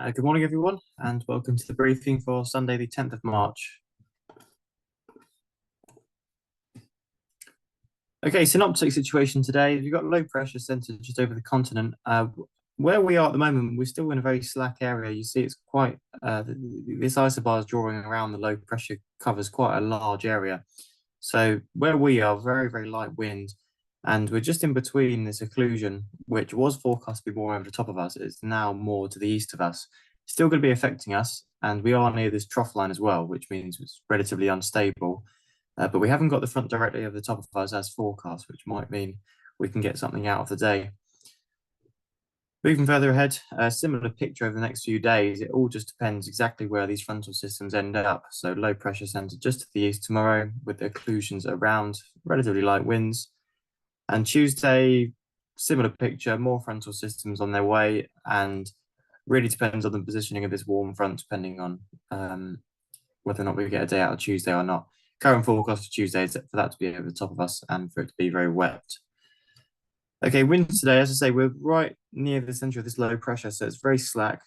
Good morning, everyone, and welcome to the briefing for Sunday, the 10th of March. Okay, synoptic situation today. We've got low pressure centered just over the continent. Where we are at the moment, we're still in a very slack area. You see, it's quite, this isobar is drawing around the low pressure, covers quite a large area. So where we are, very, very light wind, and we're just in between this occlusion, which was forecast to be more over the top of us. It's now more to the east of us. Still going to be affecting us, and we are near this trough line as well, which means it's relatively unstable. But we haven't got the front directly over the top of us as forecast, which might mean we can get something out of the day. Moving further ahead, a similar picture over the next few days. It all just depends exactly where these frontal systems end up. So low pressure center just to the east tomorrow with the occlusions around, relatively light winds. And Tuesday, similar picture, more frontal systems on their way, and really depends on the positioning of this warm front, depending on whether or not we get a day out of Tuesday or not. Current forecast for Tuesday is for that to be over the top of us and for it to be very wet. Okay, winds today, as I say, we're right near the center of this low pressure, so it's very slack.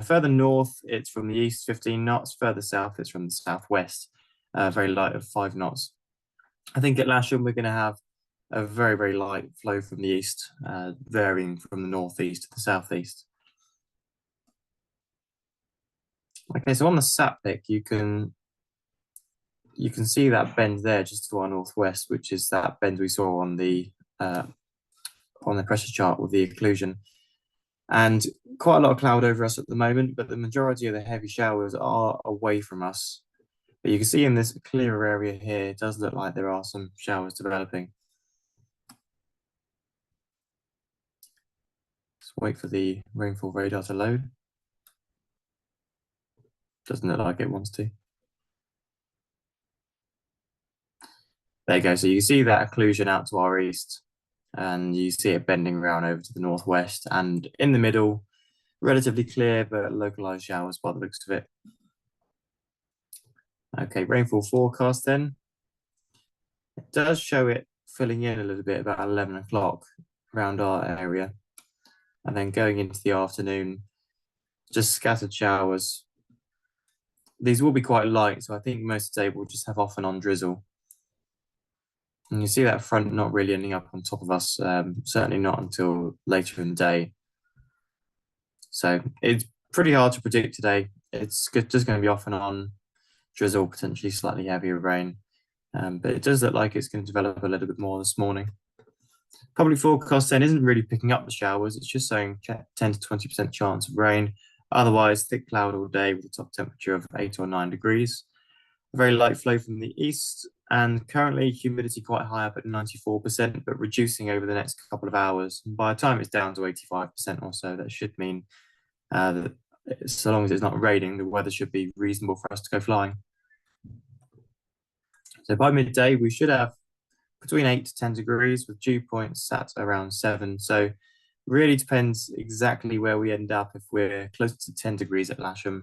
Further north, it's from the east, 15 knots. Further south, it's from the southwest, very light of 5 knots. I think at Lasham, we're going to have a very, very light flow from the east, varying from the northeast to the southeast. Okay, so on the sat pic, you can see that bend there just to our northwest, which is that bend we saw on the pressure chart with the occlusion. And quite a lot of cloud over us at the moment, but the majority of the heavy showers are away from us. But you can see in this clearer area here, it does look like there are some showers developing. Just wait for the rainfall radar to load. Doesn't look like it wants to. There you go. So you see that occlusion out to our east, and you see it bending around over to the northwest, and in the middle, relatively clear but localized showers by the looks of it. Okay, rainfall forecast then. It does show it filling in a little bit about 11 o'clock around our area, and then going into the afternoon, just scattered showers. These will be quite light, so I think most today will just have off and on drizzle. And you see that front not really ending up on top of us, certainly not until later in the day. So it's pretty hard to predict today. It's just going to be off and on drizzle, potentially slightly heavier rain. But it does look like it's going to develop a little bit more this morning. Public forecast then isn't really picking up the showers. It's just saying 10 to 20% chance of rain. Otherwise, thick cloud all day with a top temperature of 8 or 9 degrees. A very light flow from the east, and currently humidity quite high up at 94%, but reducing over the next couple of hours. By the time it's down to 85% or so, that should mean that so long as it's not raining, the weather should be reasonable for us to go flying. So by midday, we should have between 8 to 10 degrees with dew points sat around 7. So really depends exactly where we end up. If we're close to 10 degrees at Lasham,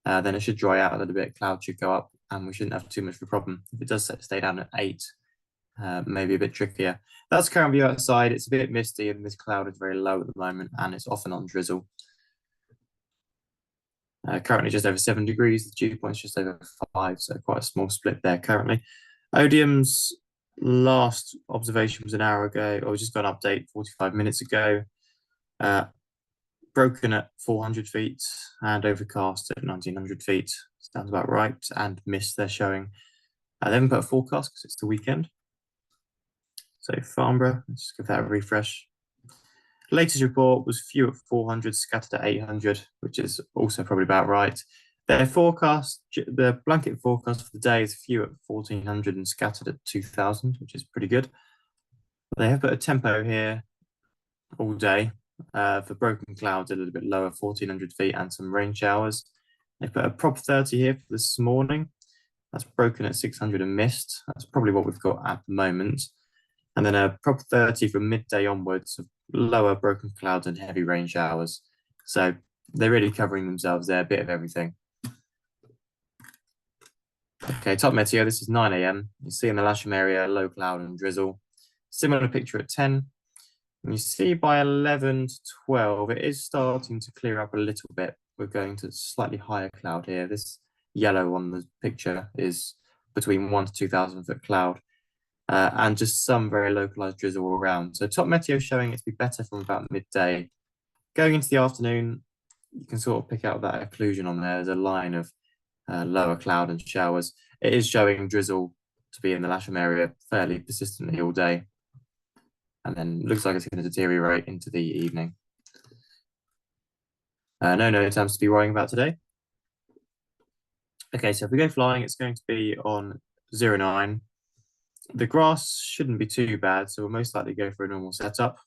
then it should dry out a little bit, cloud should go up, and we shouldn't have too much of a problem. If it does stay down at 8, maybe a bit trickier. That's current view outside. It's a bit misty and this cloud is very low at the moment, and it's off and on drizzle. Currently just over 7 degrees, the dew point's just over 5, so quite a small split there currently. Odium's last observation was an hour ago, or we just got an update 45 minutes ago. Broken at 400 feet and overcast at 1900 feet. Sounds about right. And mist they're showing. They haven't put a forecast because it's the weekend. So Farnborough, let's give that a refresh. Latest report was few at 400, scattered at 800, which is also probably about right. Their forecast, the blanket forecast for the day is few at 1400 and scattered at 2000, which is pretty good. They have put a tempo here all day for broken clouds a little bit lower, 1400 feet, and some rain showers. They put a prop 30 here for this morning. That's broken at 600 and mist. That's probably what we've got at the moment. And then a prop 30 from midday onwards of lower broken clouds and heavy rain showers. So they're really covering themselves there, a bit of everything. Okay, top meteo, this is 9 AM. You see in the Lasham area, low cloud and drizzle. Similar picture at 10. And you see by 11 to 12, it is starting to clear up a little bit. we're going to slightly higher cloud here. This yellow on the picture is between 1 to 2,000 foot cloud, and just some very localized drizzle around. So top meteo showing it to be better from about midday. Going into the afternoon, you can sort of pick out that occlusion on there. There's a line of lower cloud and showers. It is showing drizzle to be in the Lasham area fairly persistently all day. And then looks like it's going to deteriorate into the evening. No terms to be worrying about today. Okay, so if we go flying, it's going to be on 09. The grass shouldn't be too bad, so we'll most likely go for a normal setup.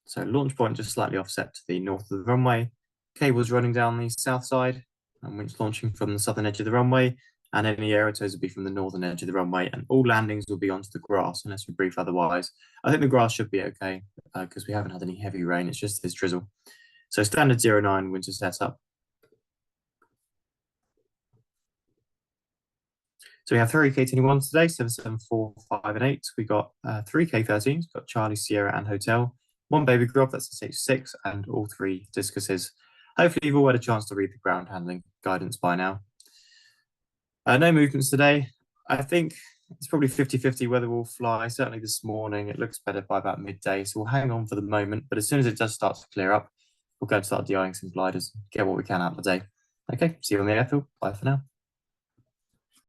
So launch point just slightly offset to the north of the runway. Cables running down the south side, and winch launching from the southern edge of the runway, and any aerotows will be from the northern edge of the runway, and all landings will be onto the grass unless we brief otherwise. I think the grass should be okay because we haven't had any heavy rain, it's just this drizzle. So standard 09 winter setup. So we have 3 K21s today, 7, 7, 4, 5, and 8. We got 3 K13s, got Charlie, Sierra, and Hotel. 1 baby grub, that's a H6, and all 3 discuses. Hopefully you've all had a chance to read the ground handling guidance by now. No movements today. I think it's probably 50-50 whether we'll fly. Certainly this morning, it looks better by about midday, so we'll hang on for the moment. But as soon as it does start to clear up, we'll go and start de-eyeing some gliders, get what we can out of the day. Okay, see you on the airfield. Bye for now.